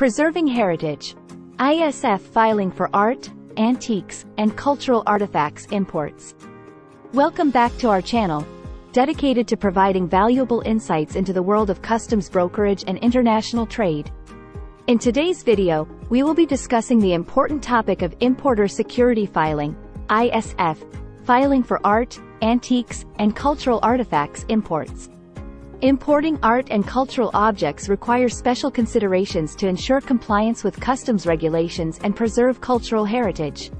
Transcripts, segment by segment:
Preserving heritage. ISF filing for art, antiques, and cultural artifacts imports. Welcome back to our channel, dedicated to providing valuable insights into the world of customs brokerage and international trade. In today's video, we will be discussing the important topic of importer security filing, ISF, filing for art, antiques, and cultural artifacts imports. Importing art and cultural objects requires special considerations to ensure compliance with customs regulations and preserve cultural heritage.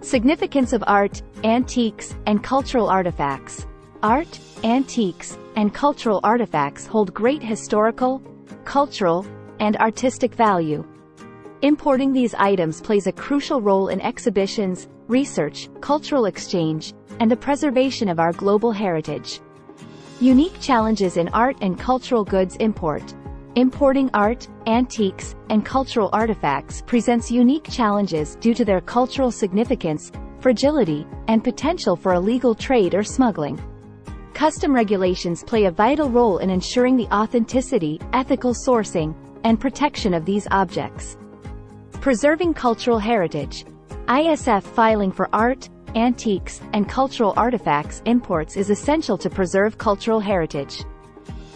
Significance of art, antiques, and cultural artifacts. Art, antiques, and cultural artifacts hold great historical, cultural, and artistic value. Importing these items plays a crucial role in exhibitions, research, cultural exchange, and the preservation of our global heritage. Unique challenges in art and cultural goods import. Importing art, antiques, and cultural artifacts presents unique challenges due to their cultural significance, fragility, and potential for illegal trade or smuggling. Custom regulations play a vital role in ensuring the authenticity, ethical sourcing, and protection of these objects. Preserving cultural heritage. ISF filing for art, antiques, and cultural artifacts imports is essential to preserve cultural heritage.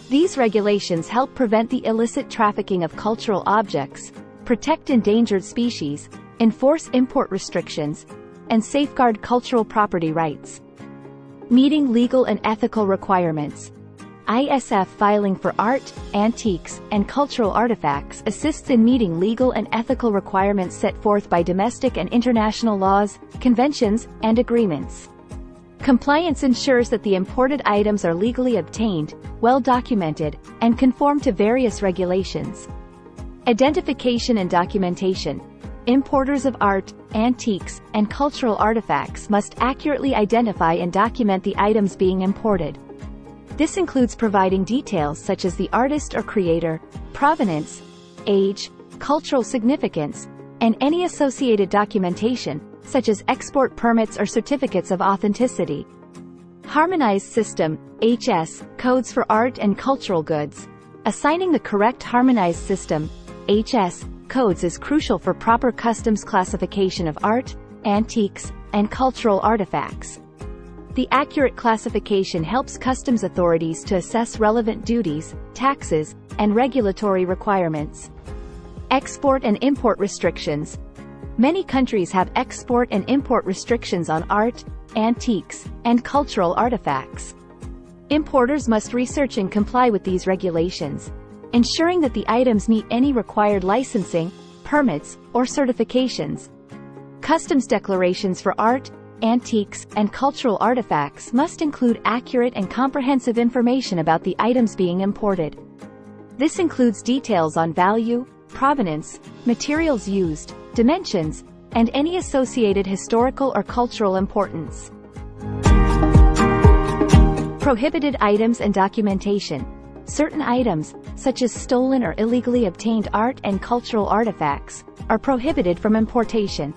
These regulations help prevent the illicit trafficking of cultural objects, protect endangered species, enforce import restrictions, and safeguard cultural property rights. Meeting legal and ethical requirements. ISF filing for art, antiques, and cultural artifacts assists in meeting legal and ethical requirements set forth by domestic and international laws, conventions, and agreements. Compliance ensures that the imported items are legally obtained, well documented, and conform to various regulations. Identification and documentation. Importers of art, antiques, and cultural artifacts must accurately identify and document the items being imported. This includes providing details such as the artist or creator, provenance, age, cultural significance, and any associated documentation, such as export permits or certificates of authenticity. Harmonized System, HS, codes for art and cultural goods. Assigning the correct harmonized system, HS, codes is crucial for proper customs classification of art, antiques, and cultural artifacts. The accurate classification helps customs authorities to assess relevant duties, taxes, and regulatory requirements. Export and import restrictions. Many countries have export and import restrictions on art, antiques, and cultural artifacts. Importers must research and comply with these regulations, ensuring that the items meet any required licensing, permits, or certifications. Customs declarations for art, antiques, and cultural artifacts must include accurate and comprehensive information about the items being imported. This includes details on value, provenance, materials used, dimensions, and any associated historical or cultural importance. Prohibited items and documentation. Certain items, such as stolen or illegally obtained art and cultural artifacts, are prohibited from importation.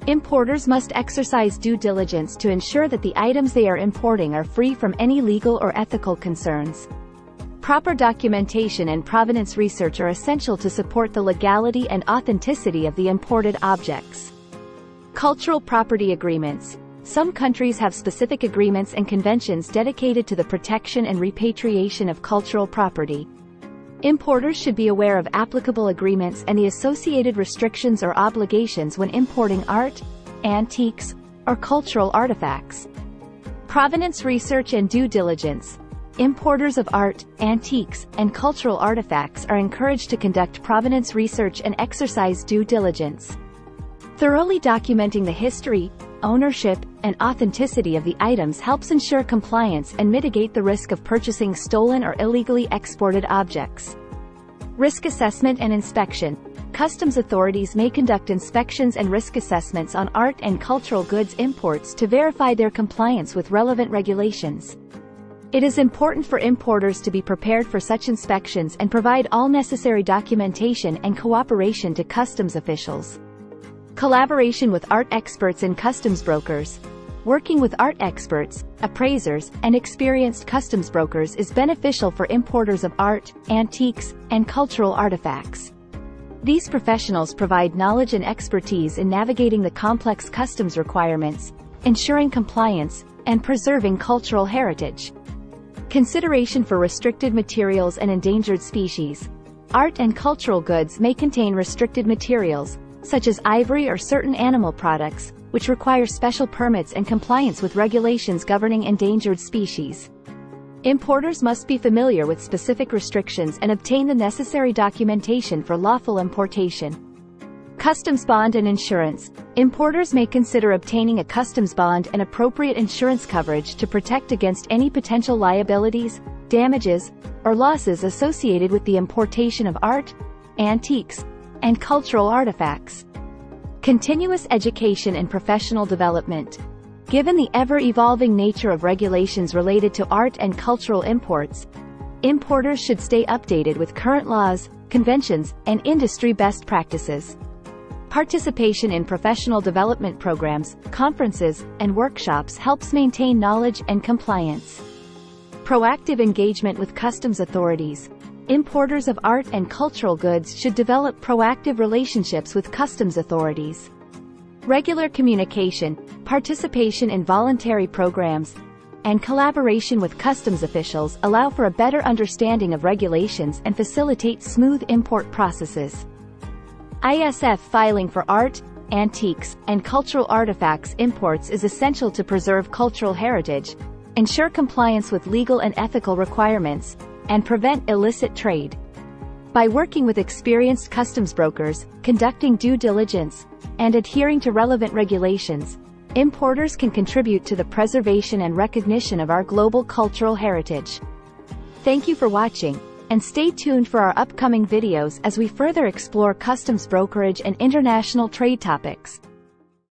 Importers must exercise due diligence to ensure that the items they are importing are free from any legal or ethical concerns. Proper documentation and provenance research are essential to support the legality and authenticity of the imported objects. Cultural property agreements. Some countries have specific agreements and conventions dedicated to the protection and repatriation of cultural property. Importers should be aware of applicable agreements and the associated restrictions or obligations when importing art, antiques, or cultural artifacts. Provenance research and due diligence. Importers of art, antiques, and cultural artifacts are encouraged to conduct provenance research and exercise due diligence. Thoroughly documenting the history, ownership, and authenticity of the items helps ensure compliance and mitigate the risk of purchasing stolen or illegally exported objects. Risk assessment and inspection. Customs authorities may conduct inspections and risk assessments on art and cultural goods imports to verify their compliance with relevant regulations. It is important for importers to be prepared for such inspections and provide all necessary documentation and cooperation to customs officials. Collaboration with art experts and customs brokers. Working with art experts, appraisers, and experienced customs brokers is beneficial for importers of art, antiques, and cultural artifacts. These professionals provide knowledge and expertise in navigating the complex customs requirements, ensuring compliance, and preserving cultural heritage. Consideration for restricted materials and endangered species. Art and cultural goods may contain restricted materials, such as ivory or certain animal products, which require special permits and compliance with regulations governing endangered species. Importers must be familiar with specific restrictions and obtain the necessary documentation for lawful importation. Customs bond and insurance. Importers may consider obtaining a customs bond and appropriate insurance coverage to protect against any potential liabilities, damages, or losses associated with the importation of art, antiques, and cultural artifacts. Continuous education and professional development. Given the ever-evolving nature of regulations related to art and cultural imports, importers should stay updated with current laws, conventions, and industry best practices. Participation in professional development programs, conferences, and workshops helps maintain knowledge and compliance. Proactive engagement with customs authorities. Importers of art and cultural goods should develop proactive relationships with customs authorities. Regular communication, participation in voluntary programs, and collaboration with customs officials allow for a better understanding of regulations and facilitate smooth import processes. ISF filing for art, antiques, and cultural artifacts imports is essential to preserve cultural heritage, ensure compliance with legal and ethical requirements, and prevent illicit trade. By working with experienced customs brokers, conducting due diligence, and adhering to relevant regulations, importers can contribute to the preservation and recognition of our global cultural heritage. Thank you for watching, and stay tuned for our upcoming videos as we further explore customs brokerage and international trade topics.